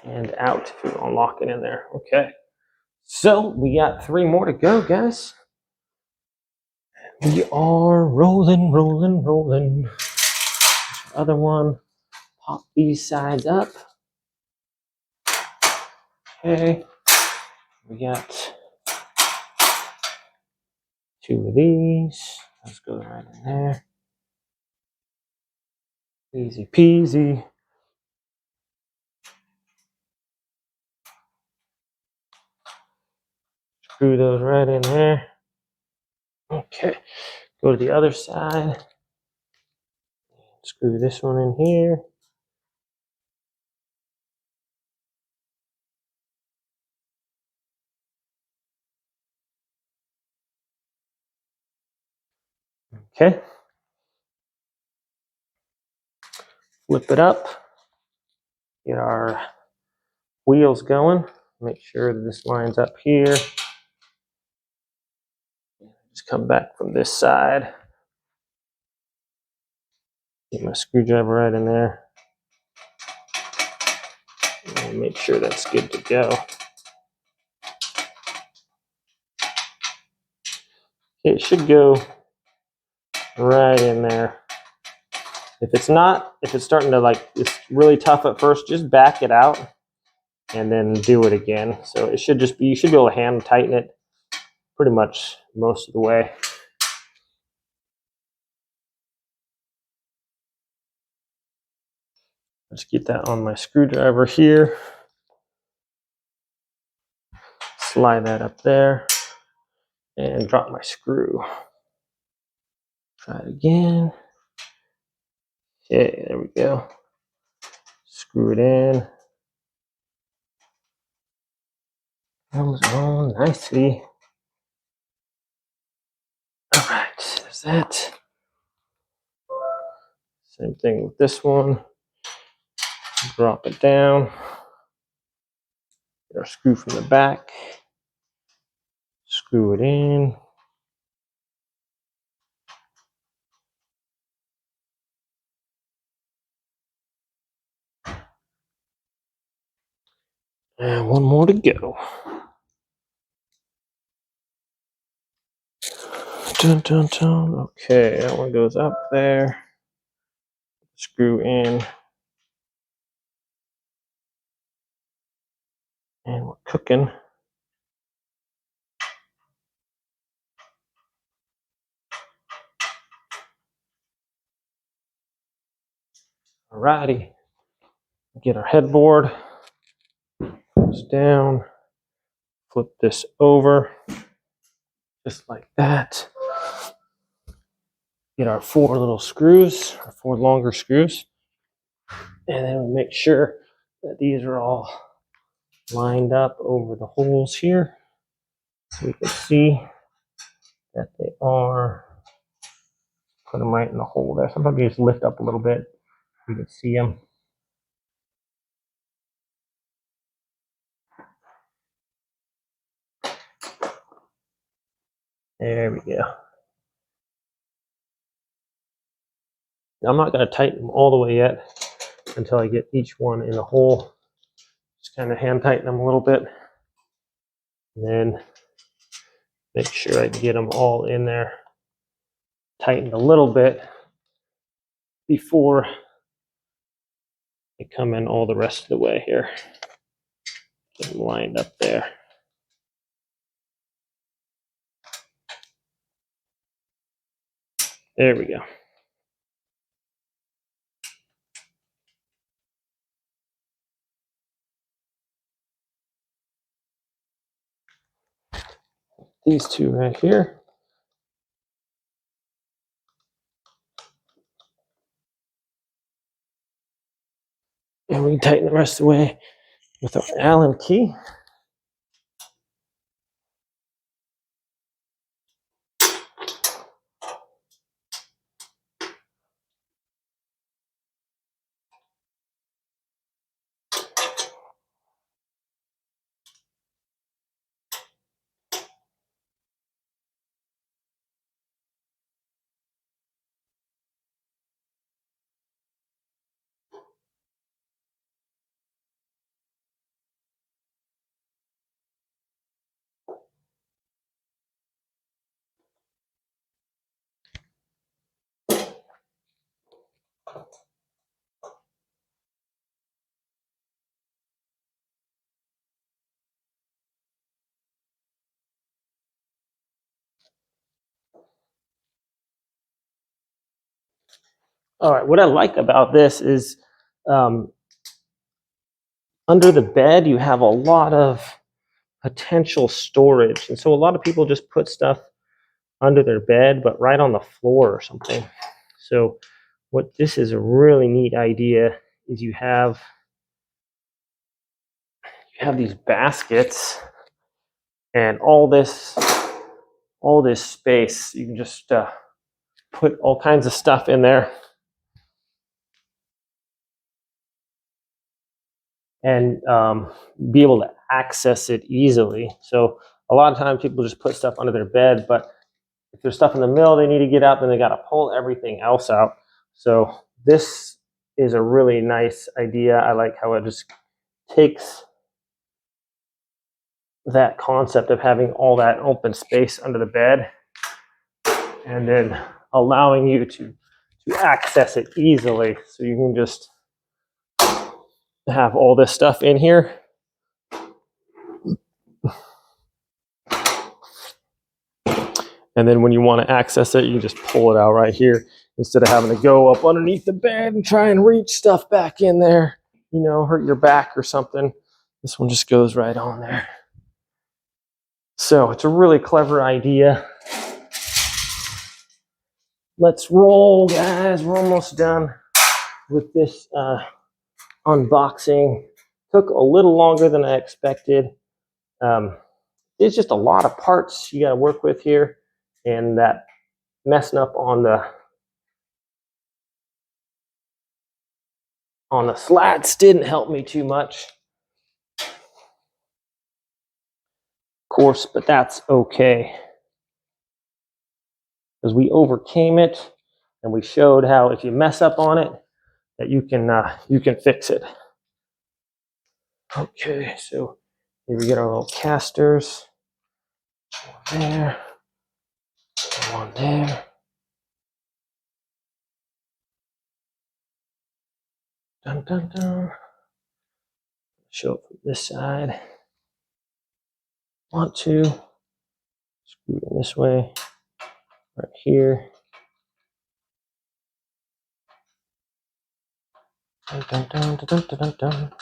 And out if you unlock it in there. Okay. So we got 3 more to go, guys. We are rolling, rolling, rolling. Other one. Pop these sides up. Okay. We got 2 of these. Let's go right in there. Easy peasy. Screw those right in there. Okay. Go to the other side. Screw this one in here. Okay. Flip it up. Get our wheels going. Make sure that this lines up here. Just come back from this side. Get my screwdriver right in there. And make sure that's good to go. It should go right in there. If it's not, if it's starting to it's really tough at first, just back it out and then do it again. So it should just be, you should be able to hand tighten it pretty much most of the way. Let's get that on my screwdriver here. Slide that up there and drop my screw. Try it again. Okay, there we go. Screw it in. Comes on nicely. All right, there's that. Same thing with this one. Drop it down. Get our screw from the back. Screw it in. And one more to go. Dun, dun, dun. Okay, that one goes up there. Screw in. And we're cooking. Alrighty. Get our headboard. Goes down. Flip this over. Just like that. Get our 4 little screws, our 4 longer screws. And then we make sure that these are all lined up over the holes here. So we can see that they are. Put them right in the hole there. Sometimes you just lift up a little bit. You can see them. There we go. Now, I'm not going to tighten them all the way yet until I get each one in the hole. Just kind of hand tighten them a little bit. And then make sure I get them all in there. Tightened a little bit before they come in all the rest of the way here. Get them lined up there. There we go. These 2 right here. And we can tighten the rest of the way with our Allen key. All right, what I like about this is under the bed, you have a lot of potential storage. And so a lot of people just put stuff under their bed, but right on the floor or something. So what this is a really neat idea is you have these baskets and all this space. You can just put all kinds of stuff in there. And be able to access it easily. So a lot of times people just put stuff under their bed, but if there's stuff in the middle they need to get out, then they got to pull everything else out. So this is a really nice idea. I like how it just takes that concept of having all that open space under the bed and then allowing you to access it easily. So you can just have all this stuff in here. And then when you want to access it, you can just pull it out right here instead of having to go up underneath the bed and try and reach stuff back in there, you know, hurt your back or something. This one just goes right on there. So it's a really clever idea. Let's roll, guys. We're almost done with this unboxing. Took a little longer than I expected. It's just a lot of parts you got to work with here, and that messing up on the slats didn't help me too much, of course, but that's okay because we overcame it and we showed how if you mess up on it that you can fix it. Okay, so here we get our little casters there. one there. Dun, dun, dun. Show it from this side. Want to screw it this way, right here. Dun, dun, dun, dun, dun, dun, dun.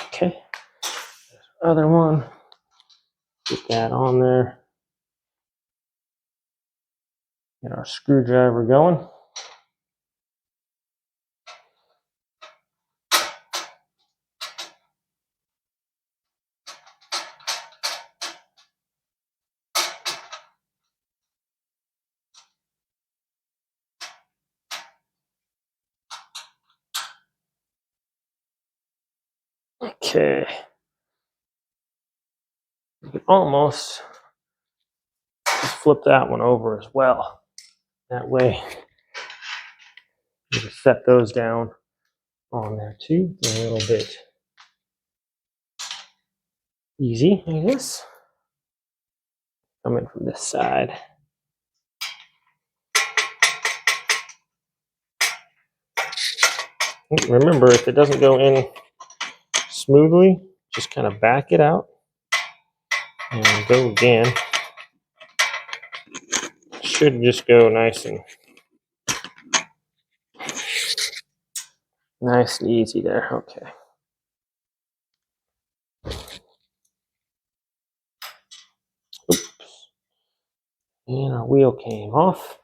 Okay, other one. Get that on there. Get our screwdriver going. Okay. You can almost just flip that one over as well. That way, you can set those down on there too. A little bit easy, I guess. Coming from this side. Remember, if it doesn't go in smoothly, just kind of back it out and go again. It should just go nice and easy there. Okay. Oops. And our wheel came off.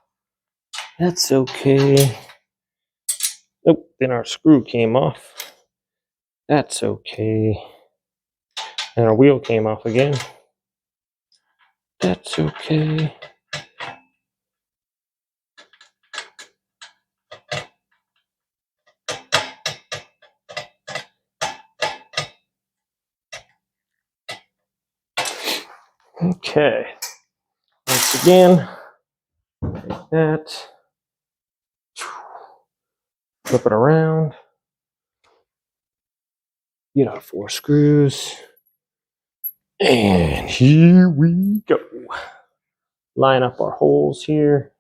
That's okay. Oh, then our screw came off. That's okay. And our wheel came off again. That's okay. Okay. Once again, take that. Flip it around. Get our 4 screws. And here we go. Line up our holes here.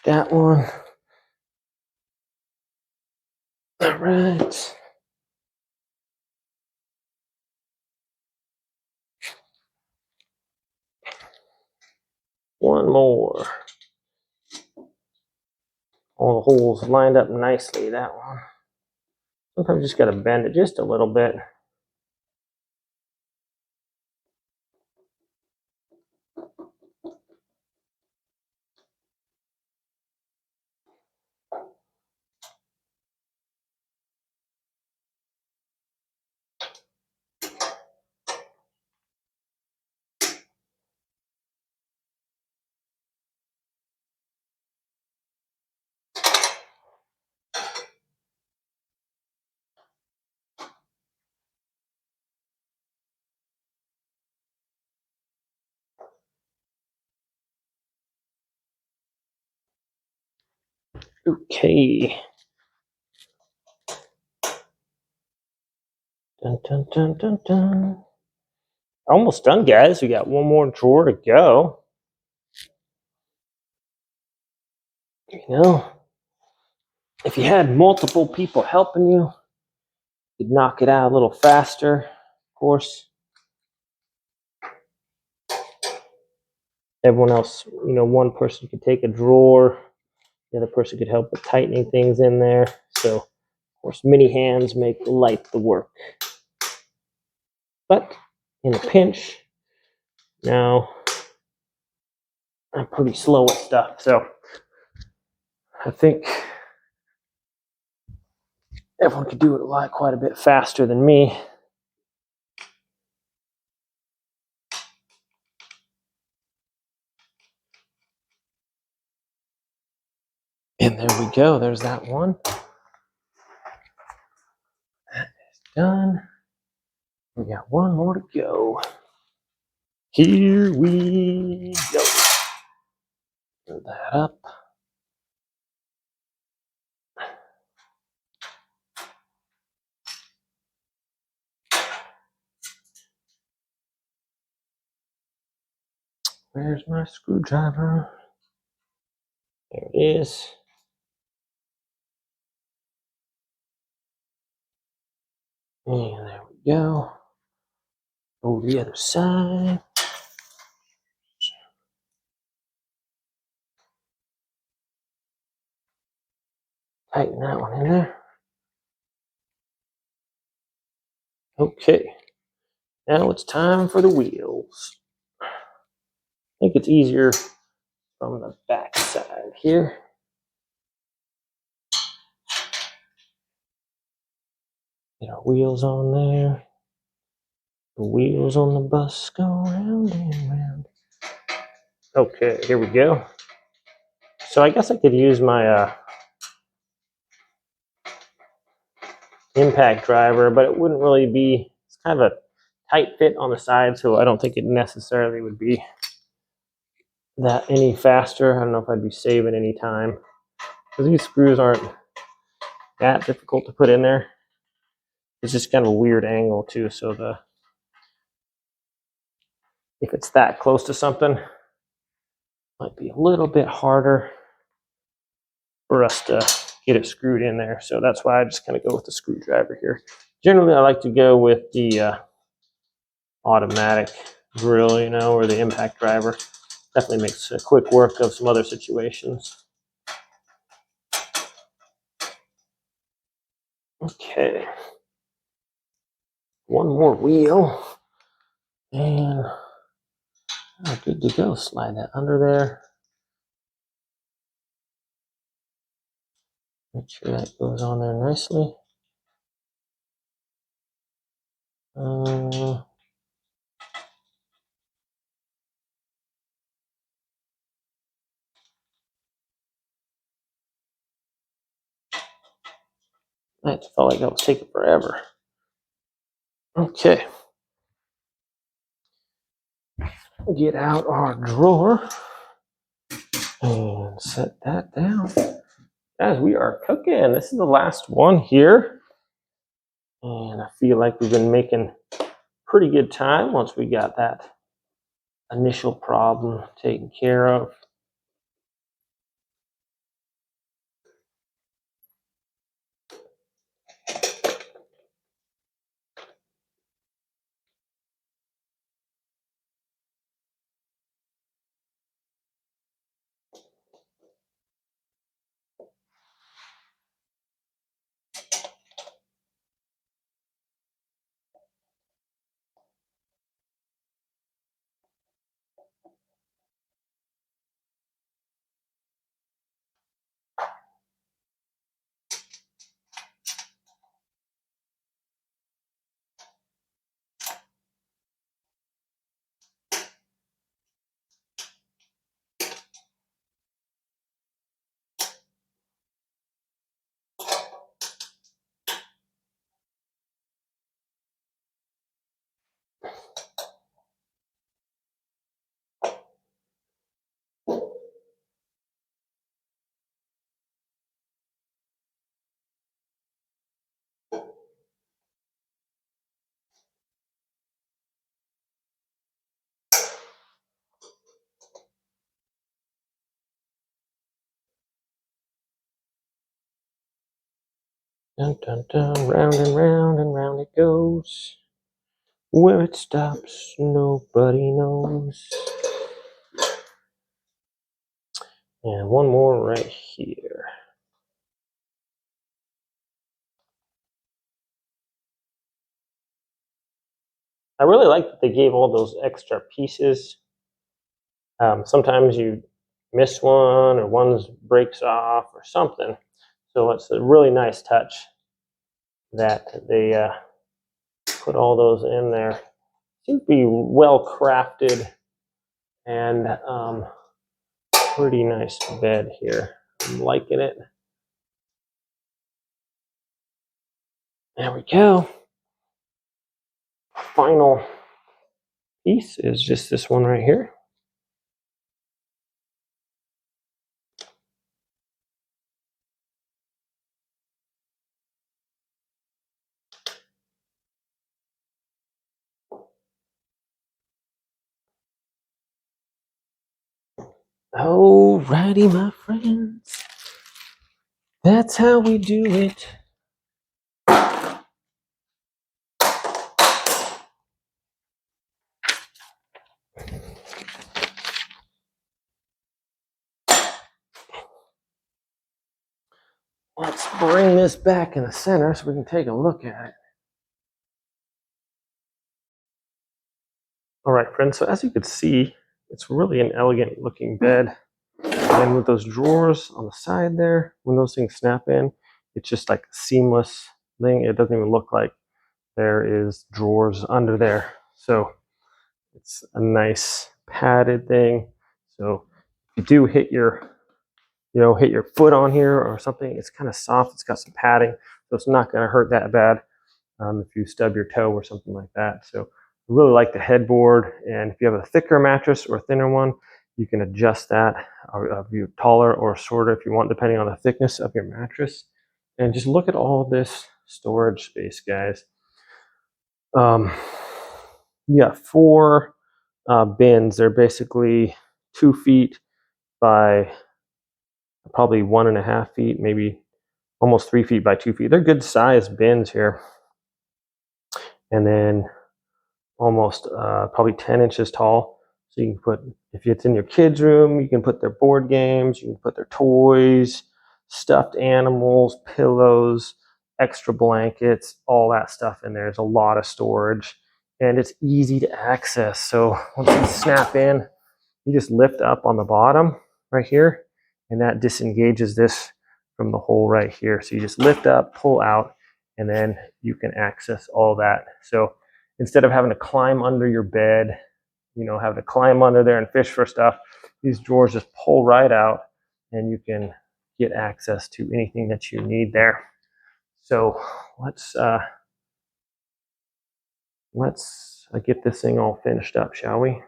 That one. All right. One more. All the holes lined up nicely, that one. Sometimes you just got to bend it just a little bit. Okay. Dun, dun, dun, dun, dun. Almost done, guys. We got one more drawer to go. You know, if you had multiple people helping you, you'd knock it out a little faster, of course. Everyone else, you know, one person could take a drawer, the other person could help with tightening things in there. So, of course, many hands make light the work. But in a pinch, now I'm pretty slow with stuff, so I think everyone could do it quite a bit faster than me. And there we go. There's that one. That is done. We got one more to go. Here we go. Put that up. Where's my screwdriver? There it is. And there we go. Over the other side. Tighten that one in there. Okay. Now it's time for the wheels. I think it's easier from the back side here. Get our wheels on there. The wheels on the bus go round and round. Okay, here we go. So I guess I could use my impact driver, but it wouldn't really be, it's kind of a tight fit on the side, so I don't think it necessarily would be that any faster. I don't know if I'd be saving any time, because these screws aren't that difficult to put in there. It's just kind of a weird angle too, so if it's that close to something, it might be a little bit harder for us to get it screwed in there. So that's why I just kind of go with the screwdriver here. Generally, I like to go with the automatic drill, you know, or the impact driver. Definitely makes a quick work of some other situations. Okay. One more wheel. And good to go. Slide that under there. Make sure that goes on there nicely. I felt like that was taking forever. Okay. Get out our drawer and set that down. Guys, we are cooking. This is the last one here. And I feel like we've been making pretty good time once we got that initial problem taken care of. Dun, dun, dun, round and round it goes. Where it stops, nobody knows. And one more right here. I really like that they gave all those extra pieces. Sometimes you miss one or one breaks off or something. So it's a really nice touch that they put all those in there. Seems to be well crafted and pretty nice bed here. I'm liking it. There we go. Final piece is just this one right here. Alrighty, my friends. That's how we do it. Let's bring this back in the center so we can take a look at it. All right, friends, so as you can see, it's really an elegant looking bed. And with those drawers on the side there, when those things snap in, it's just like a seamless thing. It doesn't even look like there is drawers under there. So it's a nice padded thing. So if you do hit your foot on here or something, it's kind of soft. It's got some padding, so it's not going to hurt that bad if you stub your toe or something like that. So I really like the headboard, and if you have a thicker mattress or a thinner one, you can adjust that, or you taller or shorter if you want, depending on the thickness of your mattress. And just look at all this storage space, guys. You got 4 bins. They're basically 2 feet by probably 1.5 feet, maybe almost 3 feet by 2 feet. They're good sized bins here. And then almost probably 10 inches tall. So you can put, if it's in your kids' room, you can put their board games, you can put their toys, stuffed animals, pillows, extra blankets, all that stuff in there. There's a lot of storage, and it's easy to access. So once you snap in, you just lift up on the bottom right here, and that disengages this from the hole right here. So you just lift up, pull out, and then you can access all that. So instead of having to climb under your bed, having to climb under there and fish for stuff, these drawers just pull right out, and you can get access to anything that you need there. So let's get this thing all finished up, shall we?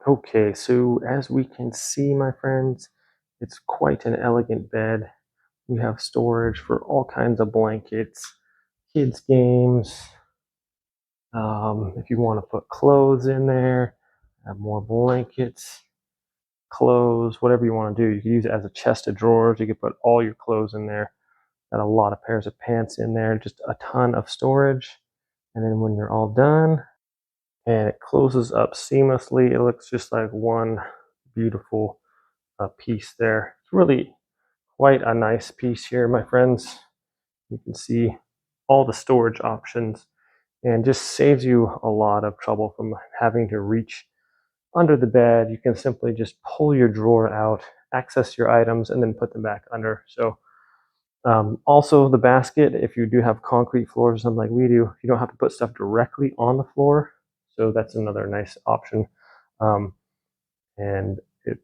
Okay, so as we can see, my friends, it's quite an elegant bed. We have storage for all kinds of blankets, kids' games. If you want to put clothes in there, have more blankets, clothes, whatever you want to do. You can use it as a chest of drawers. You can put all your clothes in there. Got a lot of pairs of pants in there, just a ton of storage. And then when you're all done, and it closes up seamlessly, it looks just like one beautiful piece there. It's really quite a nice piece here, my friends. You can see all the storage options, and just saves you a lot of trouble from having to reach under the bed. You can simply just pull your drawer out, access your items, and then put them back under. So also the basket, if you do have concrete floors or something like we do, you don't have to put stuff directly on the floor. So that's another nice option. And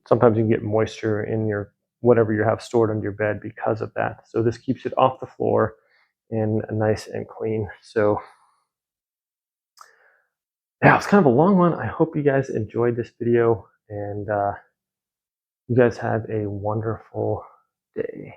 sometimes you can get moisture in your whatever you have stored under your bed because of that. So this keeps it off the floor and nice and clean. So yeah, it's kind of a long one. I hope you guys enjoyed this video, and you guys have a wonderful day.